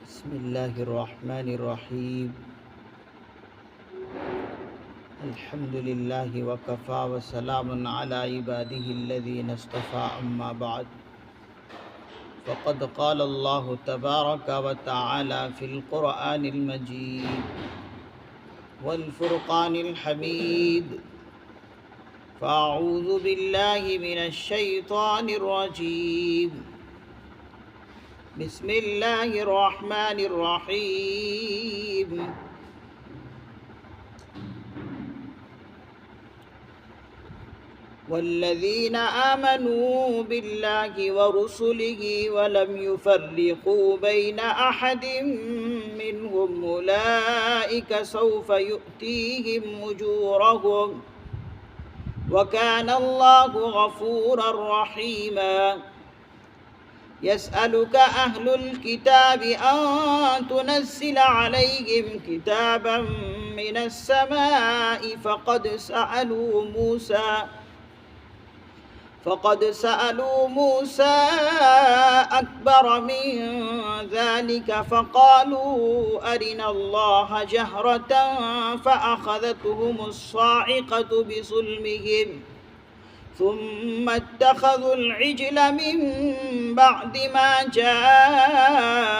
بسم الله الرحمن الرحيم. الحمد لله وكفى وسلام على عباده الذين اصطفى. أما بعد، فقد قال الله تبارك وتعالى في القرآن المجيد والفرقان الحميد: فأعوذ بالله من الشيطان الرجيم. بسم الله الرحمن الرحيم. والذين آمنوا بالله ورسله ولم يفرقوا بين أحد منهم أولئك سوف يؤتيهم أجورهم وكان الله غفورا رحيما. يسألك أهل الكتاب أن تنزل عليهم كتابا من السماء فقد سألوا موسى أكبر من ذلك فقالوا أرنا الله جهرة فأخذتهم الصاعقة بظلمهم ثم اتخذوا العجل من بعد ما جاءتهم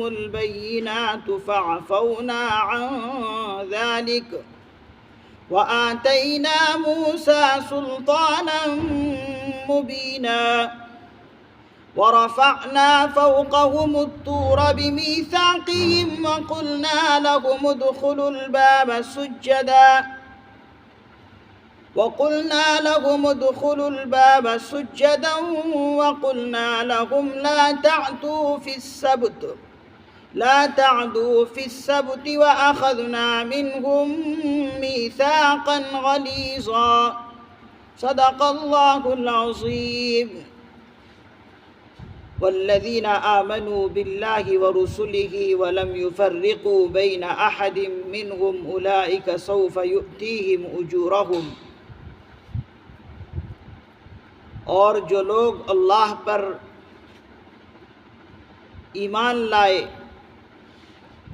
البينات فعفونا عن ذلك وآتينا موسى سلطانا مبينا. ورفعنا فوقهم الطور بميثاقهم وقلنا لهم ادخلوا الباب سجدا وقلنا لهم لا تعدوا في السبت وأخذنا منهم ميثاقا غليظا. صدق الله العظيم. والذين آمنوا بالله ورسله ولم يفرقوا بين أحد منهم أولئك سوف يؤتيهم أجورهم. اور جو لوگ اللہ پر ایمان لائے،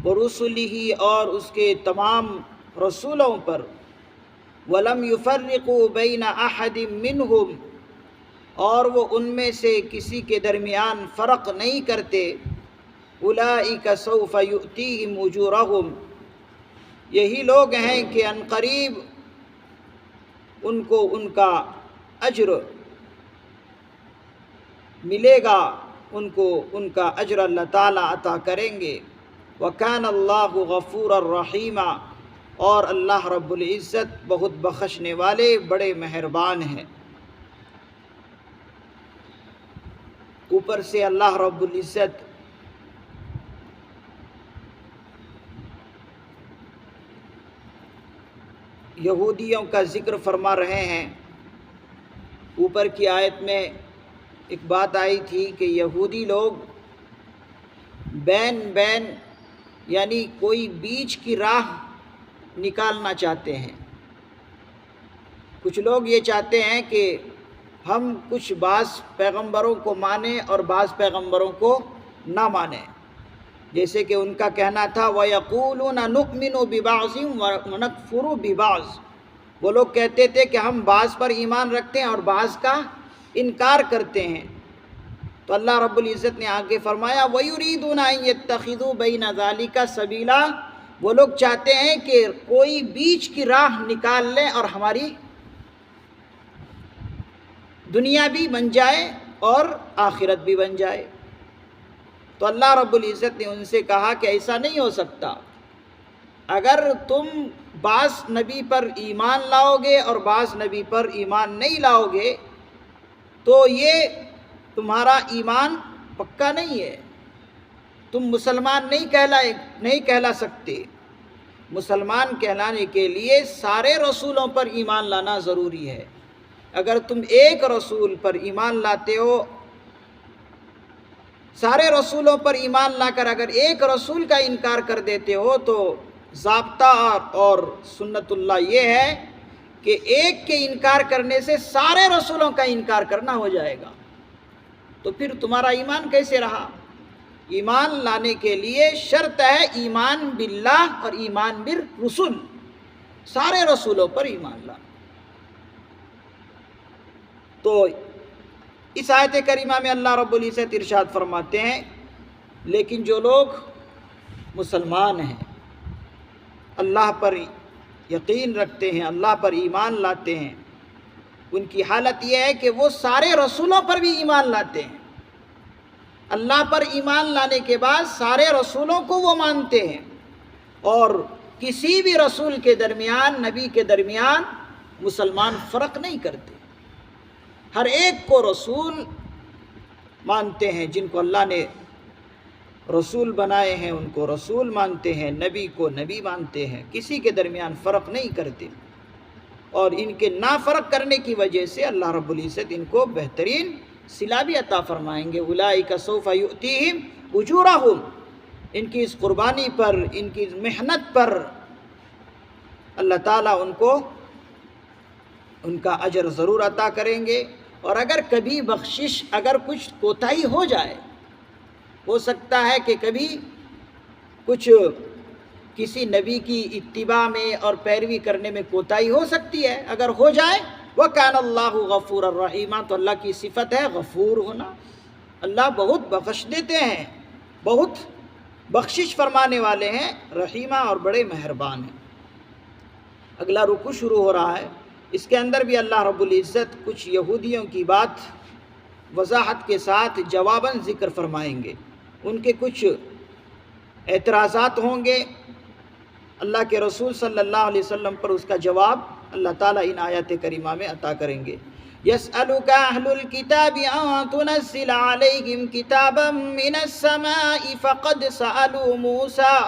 ورسلہ اور اس کے تمام رسولوں پر، ولم یفرقوا بین احد منہم اور وہ ان میں سے کسی کے درمیان فرق نہیں کرتے، اولئک سوف یؤتیہم اجورہم، یہی لوگ ہیں کہ عنقریب ان کو ان کا اجر ملے گا، ان کو ان کا اجر اللہ تعالیٰ عطا کریں گے. وَكَانَ اللَّهُ غَفُورًا رَحِيمًا، اور اللہ رب العزت بہت بخشنے والے بڑے مہربان ہیں. اوپر سے اللہ رب العزت یہودیوں کا ذکر فرما رہے ہیں. اوپر کی آیت میں ایک بات آئی تھی کہ یہودی لوگ بین یعنی کوئی بیچ کی راہ نکالنا چاہتے ہیں. کچھ لوگ یہ چاہتے ہیں کہ ہم کچھ بعض پیغمبروں کو مانیں اور بعض پیغمبروں کو نہ مانیں. جیسے کہ ان کا کہنا تھا وَيَقُولُونَ نُؤْمِنُ بِبَعْضٍ وَنَكْفُرُ بِبَعْضٍ، وہ لوگ کہتے تھے کہ ہم بعض پر ایمان رکھتے ہیں اور بعض کا انکار کرتے ہیں. تو اللہ رب العزت نے آگے فرمایا وَيُرِيدُونَ أَن يَتَّخِذُوا بَيْنَ ذَلِكَ سَبِيلًا، وہ لوگ چاہتے ہیں کہ کوئی بیچ کی راہ نکال لیں اور ہماری دنیا بھی بن جائے اور آخرت بھی بن جائے. تو اللہ رب العزت نے ان سے کہا کہ ایسا نہیں ہو سکتا. اگر تم بعض نبی پر ایمان لاؤ گے اور بعض نبی پر ایمان نہیں لاؤ گے تو یہ تمہارا ایمان پکا نہیں ہے، تم مسلمان نہیں کہلا سکتے. مسلمان کہلانے کے لیے سارے رسولوں پر ایمان لانا ضروری ہے. اگر تم ایک رسول پر ایمان لاتے ہو، سارے رسولوں پر ایمان لا کر اگر ایک رسول کا انکار کر دیتے ہو تو ضابطہ اور سنت اللہ یہ ہے کہ ایک کے انکار کرنے سے سارے رسولوں کا انکار کرنا ہو جائے گا. تو پھر تمہارا ایمان کیسے رہا؟ ایمان لانے کے لیے شرط ہے ایمان باللہ اور ایمان بالرسل، سارے رسولوں پر ایمان لانا۔ تو اس آیت کریمہ میں اللہ رب العزت ارشاد فرماتے ہیں لیکن جو لوگ مسلمان ہیں، اللہ پر یقین رکھتے ہیں، اللہ پر ایمان لاتے ہیں، ان کی حالت یہ ہے کہ وہ سارے رسولوں پر بھی ایمان لاتے ہیں۔ اللہ پر ایمان لانے کے بعد سارے رسولوں کو وہ مانتے ہیں، اور کسی بھی رسول کے درمیان، نبی کے درمیان مسلمان فرق نہیں کرتے، ہر ایک کو رسول مانتے ہیں۔ جن کو اللہ نے رسول بنائے ہیں ان کو رسول مانتے ہیں، نبی کو نبی مانتے ہیں، کسی کے درمیان فرق نہیں کرتے۔ اور ان کے نافرق کرنے کی وجہ سے اللہ رب العزت ان کو بہترین صلہ بھی عطا فرمائیں گے۔ اولئک سوف یؤتیہم اجورہم، ان کی اس قربانی پر، ان کی اس محنت پر اللہ تعالیٰ ان کو ان کا اجر ضرور عطا کریں گے۔ اور اگر کبھی بخشش، اگر کچھ کوتاہی ہو جائے، ہو سکتا ہے کہ کبھی کچھ کسی نبی کی اتباع میں اور پیروی کرنے میں کوتاہی ہو سکتی ہے، اگر ہو جائے وَكَانَ اللَّهُ غَفُورًا رَحِيمًا، تو اللہ کی صفت ہے غفور ہونا، اللہ بہت بخش دیتے ہیں، بہت بخشش فرمانے والے ہیں، رحیمہ اور بڑے مہربان ہیں۔ اگلا رکوع شروع ہو رہا ہے، اس کے اندر بھی اللہ رب العزت کچھ یہودیوں کی بات وضاحت کے ساتھ جواباً ذکر فرمائیں گے، ان کے کچھ اعتراضات ہوں گے، اللہ کے رسول صلی اللہ علیہ وسلم پر اس کا جواب اللہ تعالیٰ ان آیات کریمہ میں عطا کریں گے۔ يَسْأَلُكَ أَهْلُ الْكِتَابِ أَن تُنَزِّلَ عَلَيْهِمْ كِتَابًا مِّنَ السَّمَاءِ فَقَدْ سَأَلُوا مُوسَىٰ،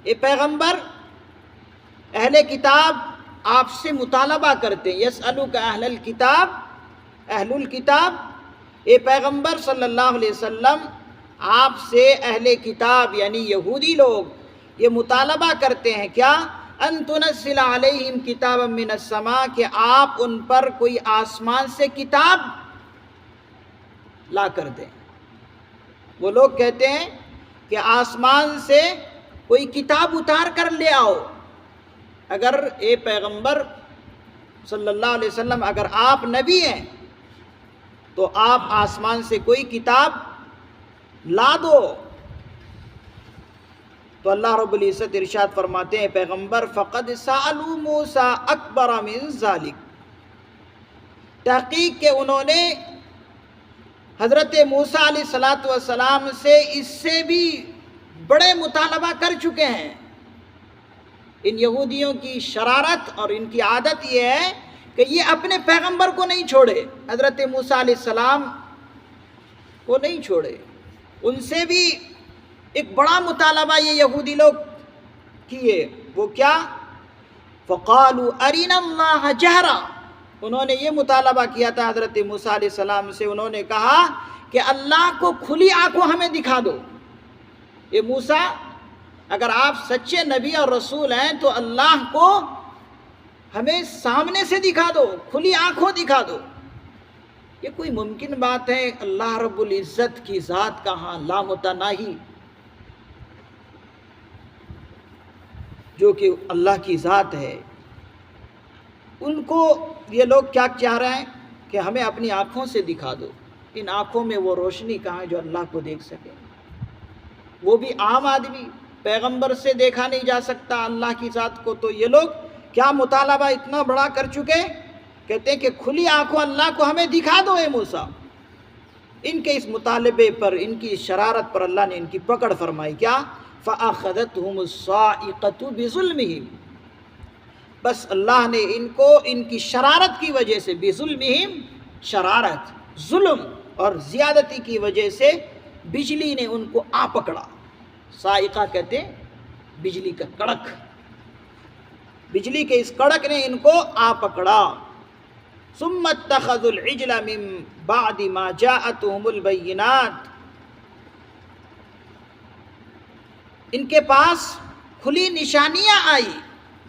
اے پیغمبر اہل کتاب آپ سے مطالبہ کرتے ہیں۔ يَسْأَلُكَ أَهْلَ الْكِتاب، اہل الکتاب، اے پیغمبر صلی اللہ علیہ وسلم آپ سے اہل کتاب یعنی یہودی لوگ یہ مطالبہ کرتے ہیں کیا؟ ان تنزل علیہم کتابا من السماء، کہ آپ ان پر کوئی آسمان سے کتاب لا کر دیں۔ وہ لوگ کہتے ہیں کہ آسمان سے کوئی کتاب اتار کر لے آؤ۔ اگر اے پیغمبر صلی اللہ علیہ وسلم اگر آپ نبی ہیں تو آپ آسمان سے کوئی کتاب لا دو۔ تو اللہ رب العزت ارشاد فرماتے ہیں پیغمبر فقد سألوا موسیٰ اکبر من ذالک، تحقیق کہ انہوں نے حضرت موسیٰ علیہ السلام سے اس سے بھی بڑے مطالبہ کر چکے ہیں۔ ان یہودیوں کی شرارت اور ان کی عادت یہ ہے کہ یہ اپنے پیغمبر کو نہیں چھوڑے، حضرت موسیٰ علیہ السلام کو نہیں چھوڑے، ان سے بھی ایک بڑا مطالبہ یہ یہودی لوگ کیے۔ وہ کیا؟ فَقَالُوا أَرِنَا اللَّهَ جَهْرًا، انہوں نے یہ مطالبہ کیا تھا حضرت موسیٰ علیہ السلام سے، انہوں نے کہا کہ اللہ کو کھلی آنکھوں ہمیں دکھا دو۔ اے موسیٰ اگر آپ سچے نبی اور رسول ہیں تو اللہ کو ہمیں سامنے سے دکھا دو، کھلی آنکھوں دکھا دو۔ یہ کوئی ممکن بات ہے؟ اللہ رب العزت کی ذات کا ہاں لامتناہی، جو کہ اللہ کی ذات ہے، ان کو یہ لوگ کیا چاہ رہے ہیں کہ ہمیں اپنی آنکھوں سے دکھا دو۔ ان آنکھوں میں وہ روشنی کہاں ہے جو اللہ کو دیکھ سکے؟ وہ بھی عام آدمی، پیغمبر سے دیکھا نہیں جا سکتا اللہ کی ذات کو، تو یہ لوگ کیا مطالبہ اتنا بڑا کر چکے، کہتے ہیں کہ کھلی آنکھوں اللہ کو ہمیں دکھا دو اے موسیٰ۔ ان کے اس مطالبے پر، ان کی شرارت پر اللہ نے ان کی پکڑ فرمائی، کیا؟ فَأَخَذَتْهُمُ الصَّاعِقَةُ بِظُلْمِهِمْ، بس اللہ نے ان کو ان کی شرارت کی وجہ سے، بِظُلْمِهِمْ شرارت، ظلم اور زیادتی کی وجہ سے بجلی نے ان کو آ پکڑا۔ صاعقہ کہتے ہیں بجلی کا کڑک، بجلی کے اس کڑک نے ان کو آ پکڑا۔ ثُمَّ اتَّخَذُوا الْعِجْلَ مِن بَعْدِ مَا جَاءَتْهُمُ الْبَيِّنَاتُ، ان کے پاس کھلی نشانیاں آئی،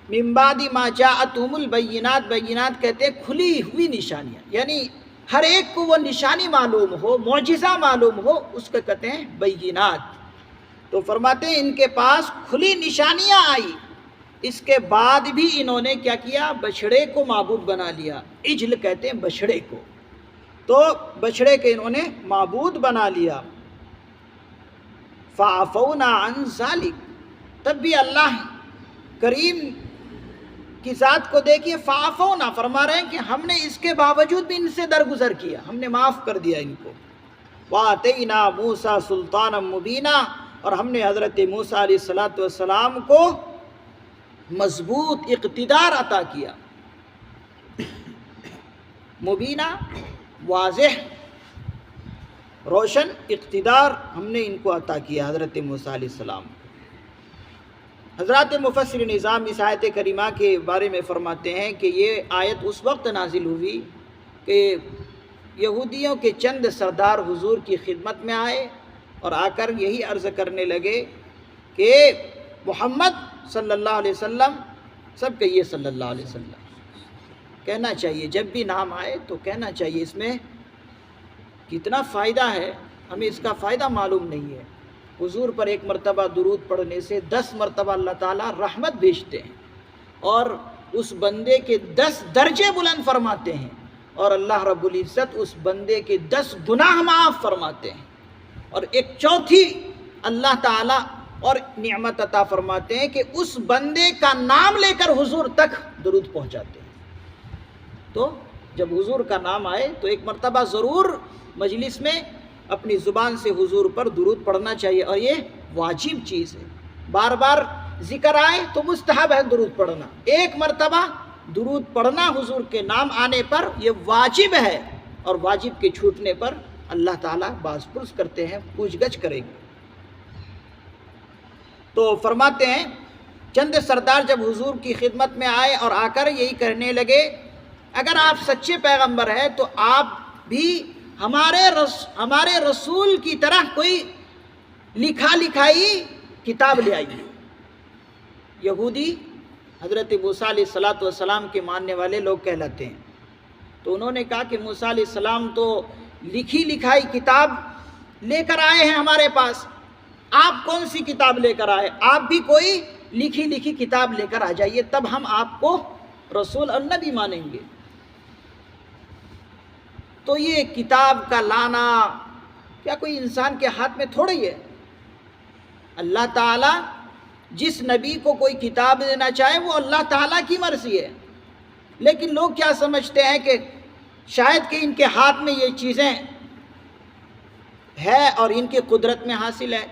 من بعد ما جاءتهم البینات، بینات کہتے ہیں کھلی ہوئی نشانیاں، یعنی ہر ایک کو وہ نشانی معلوم ہو، معجزہ معلوم ہو، اس کو کہتے ہیں بینات۔ تو فرماتے ہیں ان کے پاس کھلی نشانیاں آئی، اس کے بعد بھی انہوں نے کیا کیا؟ بچھڑے کو معبود بنا لیا۔ عجل کہتے ہیں بچھڑے کو، تو بچھڑے کے انہوں نے معبود بنا لیا۔ فَعَفَوْنَا عَنْ ذَلِكَ، تب بھی اللہ کریم کی ذات کو دیکھیے، فَعَفَوْنَا فرما رہے ہیں کہ ہم نے اس کے باوجود بھی ان سے درگزر کیا، ہم نے معاف کر دیا ان کو۔ وَآتَيْنَا مُوسَىٰ سُلْطَانًا مُبِينًا، اور ہم نے حضرت موسیٰ علیہ السلام کو مضبوط اقتدار عطا کیا۔ مبینہ واضح روشن اقتدار ہم نے ان کو عطا کیا حضرت موسیٰ علیہ السلام۔ حضرات مفسر نظام اس آیت کریمہ کے بارے میں فرماتے ہیں کہ یہ آیت اس وقت نازل ہوئی کہ یہودیوں کے چند سردار حضور کی خدمت میں آئے اور آ کر یہی عرض کرنے لگے کہ محمد صلی اللہ علیہ وسلم، سب کہیے صلی اللہ علیہ وسلم، کہنا چاہیے جب بھی نام آئے تو کہنا چاہیے، اس میں کتنا فائدہ ہے ہمیں اس کا فائدہ معلوم نہیں ہے۔ حضور پر ایک مرتبہ درود پڑھنے سے 10 مرتبہ اللہ تعالیٰ رحمت بھیجتے ہیں اور اس بندے کے 10 درجے بلند فرماتے ہیں، اور اللہ رب العزت اس بندے کے 10 گناہ معاف فرماتے ہیں، اور ایک چوتھی اللہ تعالیٰ اور نعمت عطا فرماتے ہیں کہ اس بندے کا نام لے کر حضور تک درود پہنچاتے ہیں۔ تو جب حضور کا نام آئے تو ایک مرتبہ ضرور مجلس میں اپنی زبان سے حضور پر درود پڑھنا چاہیے، اور یہ واجب چیز ہے۔ بار بار ذکر آئے تو مستحب ہے درود پڑھنا، ایک مرتبہ درود پڑھنا حضور کے نام آنے پر یہ واجب ہے، اور واجب کے چھوٹنے پر اللہ تعالیٰ باز پرس کرتے ہیں، پوچھ گچھ کریں گے۔ تو فرماتے ہیں چند سردار جب حضور کی خدمت میں آئے اور آ کر یہی کہنے لگے، اگر آپ سچے پیغمبر ہیں تو آپ بھی ہمارے رسول کی طرح کوئی لکھا لکھائی کتاب لے آئیے۔ یہودی حضرت موسیٰ علیہ السلام کے ماننے والے لوگ کہلاتے ہیں، تو انہوں نے کہا کہ موسیٰ علیہ السلام تو لکھی لکھائی کتاب لے کر آئے ہیں ہمارے پاس، آپ کون سی کتاب لے کر آئے؟ آپ بھی کوئی لکھی لکھی کتاب لے کر آ جائیے، تب ہم آپ کو رسول اور نبی مانیں گے۔ تو یہ کتاب کا لانا کیا کوئی انسان کے ہاتھ میں تھوڑی ہے؟ اللہ تعالیٰ جس نبی کو کوئی کتاب دینا چاہے وہ اللہ تعالیٰ کی مرضی ہے، لیکن لوگ کیا سمجھتے ہیں کہ شاید کہ ان کے ہاتھ میں یہ چیزیں ہے اور ان کی قدرت میں حاصل ہے،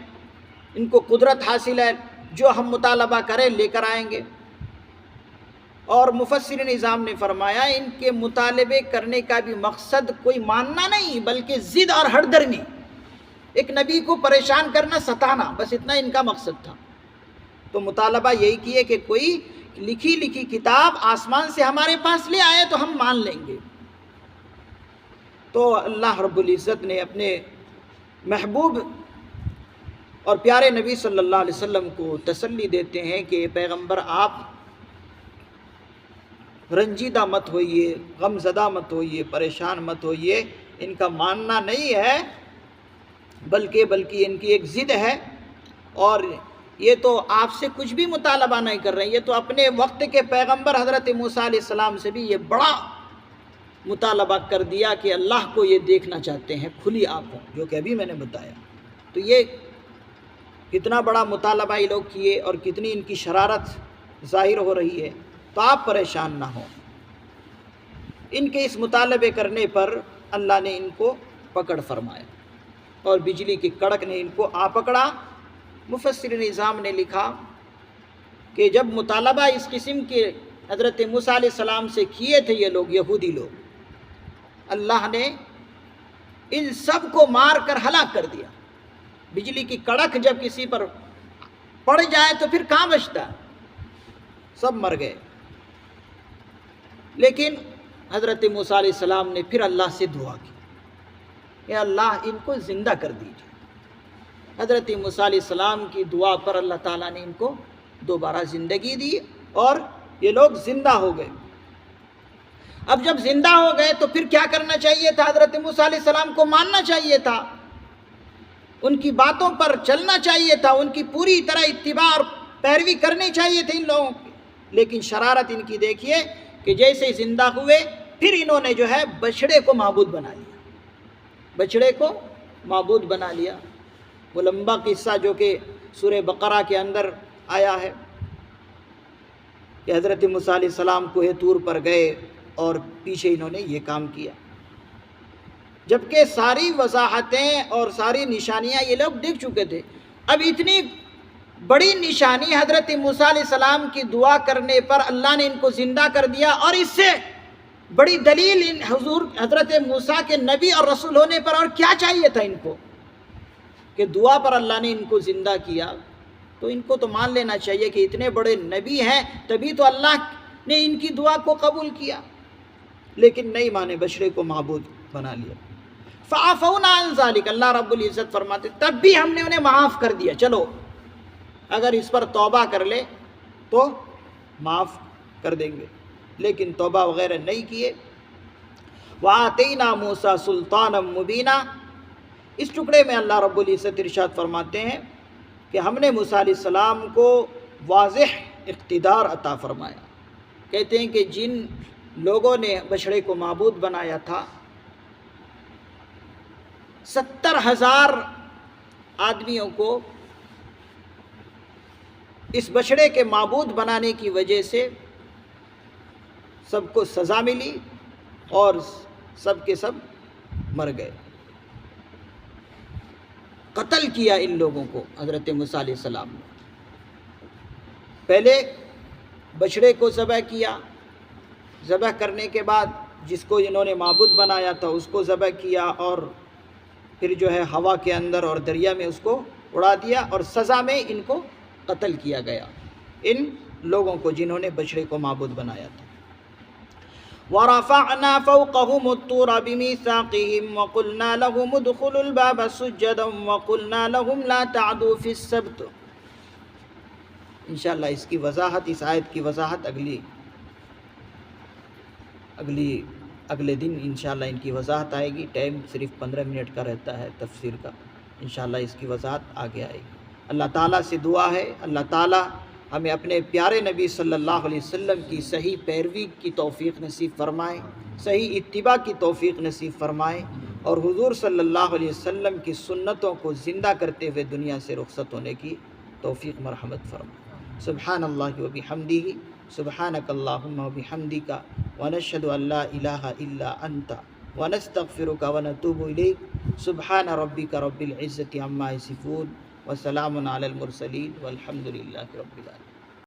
ان کو قدرت حاصل ہے، جو ہم مطالبہ کریں لے کر آئیں گے۔ اور مفسر نظام نے فرمایا ان کے مطالبے کرنے کا بھی مقصد کوئی ماننا نہیں بلکہ ضد اور ہٹ درمی، ایک نبی کو پریشان کرنا، ستانا، بس اتنا ان کا مقصد تھا۔ تو مطالبہ یہی کیے کہ کوئی لکھی لکھی کتاب آسمان سے ہمارے پاس لے آئے تو ہم مان لیں گے۔ تو اللہ رب العزت نے اپنے محبوب اور پیارے نبی صلی اللہ علیہ وسلم کو تسلی دیتے ہیں کہ پیغمبر آپ رنجیدہ مت ہوئیے، غم زدہ مت ہوئیے، پریشان مت ہوئیے، ان کا ماننا نہیں ہے بلکہ ان کی ایک ضد ہے، اور یہ تو آپ سے کچھ بھی مطالبہ نہیں کر رہے ہیں، یہ تو اپنے وقت کے پیغمبر حضرت موسیٰ علیہ السلام سے بھی یہ بڑا مطالبہ کر دیا کہ اللہ کو یہ دیکھنا چاہتے ہیں کھلی آنکھوں، جو کہ ابھی میں نے بتایا۔ تو یہ کتنا بڑا مطالبہ یہ لوگ کیے اور کتنی ان کی شرارت ظاہر ہو رہی ہے، تو آپ پریشان نہ ہوں۔ ان کے اس مطالبے کرنے پر اللہ نے ان کو پکڑ فرمایا اور بجلی کی کڑک نے ان کو آ پکڑا۔ مفسر نظام نے لکھا کہ جب مطالبہ اس قسم کے حضرت موسیٰ علیہ السلام سے کیے تھے یہ لوگ، یہودی لوگ، اللہ نے ان سب کو مار کر ہلاک کر دیا۔ بجلی کی کڑک جب کسی پر پڑ جائے تو پھر کہاں بچتا؟ سب مر گئے۔ لیکن حضرت موسیٰ علیہ السلام نے پھر اللہ سے دعا کی کہ اللہ ان کو زندہ کر دیجیے۔ حضرت موسیٰ علیہ السلام کی دعا پر اللہ تعالیٰ نے ان کو دوبارہ زندگی دی اور یہ لوگ زندہ ہو گئے۔ اب جب زندہ ہو گئے تو پھر کیا کرنا چاہیے تھا؟ حضرت موسیٰ علیہ السلام کو ماننا چاہیے تھا، ان کی باتوں پر چلنا چاہیے تھا، ان کی پوری طرح اتباع اور پیروی کرنی چاہیے تھی ان لوگوں کی۔ لیکن شرارت ان کی دیکھیے کہ جیسے ہی زندہ ہوئے پھر انہوں نے جو ہے بچڑے کو معبود بنا لیا، بچڑے کو معبود بنا لیا۔ وہ لمبا قصہ جو کہ سورہ بقرہ کے اندر آیا ہے کہ حضرت موسیٰ علیہ السلام کوہ طور پر گئے اور پیچھے انہوں نے یہ کام کیا، جبکہ ساری وضاحتیں اور ساری نشانیاں یہ لوگ دیکھ چکے تھے۔ اب اتنی بڑی نشانی حضرت موسیٰ علیہ السلام کی دعا کرنے پر اللہ نے ان کو زندہ کر دیا، اور اس سے بڑی دلیل ان حضرت موسیٰ کے نبی اور رسول ہونے پر اور کیا چاہیے تھا ان کو کہ دعا پر اللہ نے ان کو زندہ کیا۔ تو ان کو تو مان لینا چاہیے کہ اتنے بڑے نبی ہیں، تبھی تو اللہ نے ان کی دعا کو قبول کیا، لیکن نہیں مانے، بچڑے کو معبود بنا لیا۔ فَعَفَوْنَا عَنْ ذَلِكَ، اللہ رب العزت فرماتے تب بھی ہم نے انہیں معاف کر دیا، چلو اگر اس پر توبہ کر لے تو معاف کر دیں گے، لیکن توبہ وغیرہ نہیں کیے۔ وَآتَيْنَا مُوسَىٰ سُلْطَانًا مُبِينًا، اس ٹکڑے میں اللہ رب العزت ارشاد فرماتے ہیں کہ ہم نے موسیٰ علیہ السلام کو واضح اقتدار عطا فرمایا۔ کہتے ہیں کہ جن لوگوں نے بچڑے کو معبود بنایا تھا، 70,000 آدمیوں کو اس بچڑے کے معبود بنانے کی وجہ سے سب کو سزا ملی اور سب کے سب مر گئے۔ قتل کیا ان لوگوں کو حضرت موسیٰ علیہ السلام نے۔ پہلے بچڑے کو ذبح کیا، ذبح کرنے کے بعد جس کو انہوں نے معبود بنایا تھا اس کو ذبح کیا، اور پھر جو ہے ہوا کے اندر اور دریا میں اس کو اڑا دیا، اور سزا میں ان کو قتل کیا گیا، ان لوگوں کو جنہوں نے بچڑے کو معبود بنایا تھا۔ وَرَفَعْنَا فَوْقَهُمُ الطُّورَ بِمِيثَاقِهِمْ وَقُلْنَا لَهُمُ ادْخُلُوا الْبَابَ سُجَّدًا وَقُلْنَا لَهُمْ لَا تَعْدُوا فِي السَّبْتِ۔ انشاءاللہ اس کی وضاحت، اس آیت کی وضاحت اگلے دن انشاءاللہ ان کی وضاحت آئے گی۔ ٹائم صرف 15 منٹ کا رہتا ہے تفسیر کا، انشاءاللہ اس کی وضاحت آگے آئے گی۔ اللہ تعالیٰ سے دعا ہے اللہ تعالیٰ ہمیں اپنے پیارے نبی صلی اللہ علیہ وسلم کی صحیح پیروی کی توفیق نصیب فرمائے، صحیح اتباع کی توفیق نصیب فرمائے، اور حضور صلی اللہ علیہ وسلم کی سنتوں کو زندہ کرتے ہوئے دنیا سے رخصت ہونے کی توفیق مرحمت فرمائے۔ سبحان اللہ و بحمدہ، سبحانک اللہم و بحمدک، ونشہد ان لا الہ الا انت، ونستغفرک ونتوب الیک۔ سبحان ربک رب العزت عما یصفون، وسلام علی المرسلین، والحمد للہ رب العالمین۔